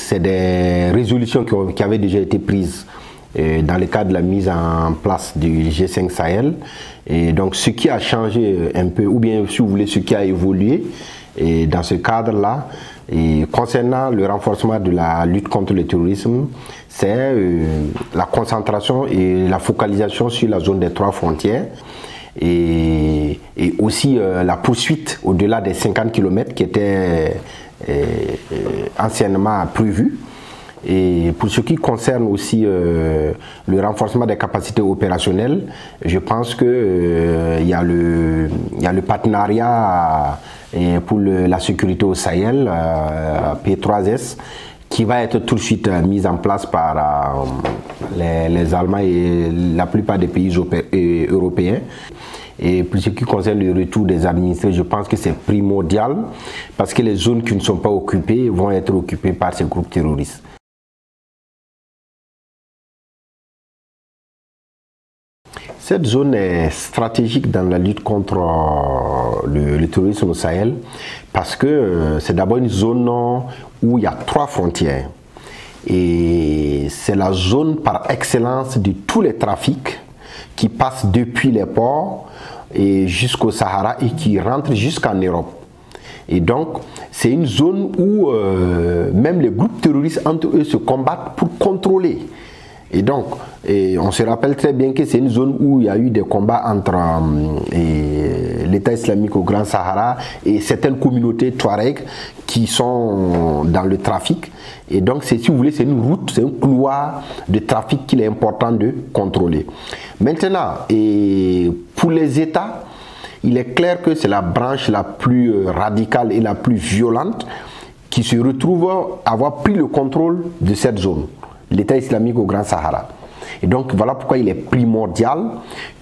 c'est des résolutions qui avaient déjà été prises dans le cadre de la mise en place du G5 Sahel. Et donc ce qui a changé un peu, ou bien si vous voulez ce qui a évolué dans ce cadre-là, concernant le renforcement de la lutte contre le terrorisme, c'est la concentration et la focalisation sur la zone des 3 frontières et aussi la poursuite au-delà des 50 km qui étaient anciennement prévus. Et pour ce qui concerne aussi le renforcement des capacités opérationnelles, je pense que il y a le partenariat pour la sécurité au Sahel, P3S, qui va être tout de suite mis en place par les Allemands et la plupart des pays européens. Et pour ce qui concerne le retour des administrés, je pense que c'est primordial parce que les zones qui ne sont pas occupées vont être occupées par ces groupes terroristes. Cette zone est stratégique dans la lutte contre le terrorisme au Sahel parce que c'est d'abord une zone où il y a 3 frontières et c'est la zone par excellence de tous les trafics qui passent depuis les ports et jusqu'au Sahara et qui rentrent jusqu'en Europe. Et donc c'est une zone où même les groupes terroristes entre eux se combattent pour contrôler. Et donc, on se rappelle très bien que c'est une zone où il y a eu des combats entre l'État islamique au Grand Sahara et certaines communautés Touareg qui sont dans le trafic. Et donc, si vous voulez, c'est une route, c'est un couloir de trafic qu'il est important de contrôler. Maintenant, pour les États, il est clair que c'est la branche la plus radicale et la plus violente qui se retrouve à avoir pris le contrôle de cette zone, l'État islamique au Grand Sahara. Et donc voilà pourquoi il est primordial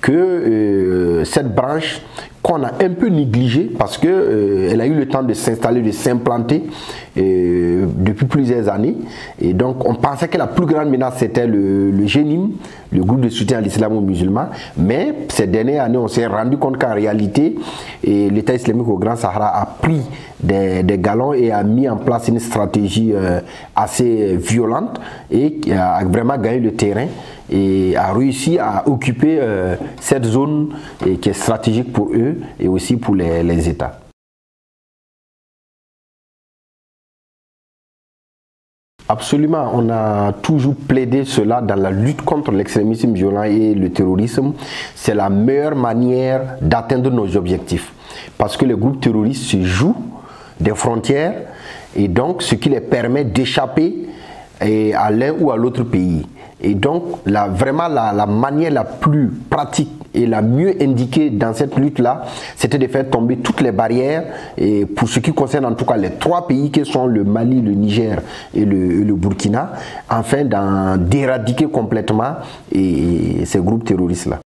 que cette branche qu'on a un peu négligée parce qu'elle a eu le temps de s'installer, de s'implanter depuis plusieurs années. Et donc on pensait que la plus grande menace c'était le GENIM, le groupe de soutien à l'islamo-musulman. Mais ces dernières années on s'est rendu compte qu'en réalité l'État islamique au Grand Sahara a pris des galons et a mis en place une stratégie assez violente et a vraiment gagné le terrain et a réussi à occuper cette zone qui est stratégique pour eux et aussi pour les États. Absolument, on a toujours plaidé cela dans la lutte contre l'extrémisme violent et le terrorisme. C'est la meilleure manière d'atteindre nos objectifs parce que les groupes terroristes se jouent des frontières et donc ce qui les permet d'échapper à l'un ou à l'autre pays. Et donc vraiment la manière la plus pratique et la mieux indiquée dans cette lutte-là, c'était de faire tomber toutes les barrières et pour ce qui concerne en tout cas les 3 pays qui sont le Mali, le Niger et le Burkina, afin d'éradiquer complètement ces groupes terroristes-là.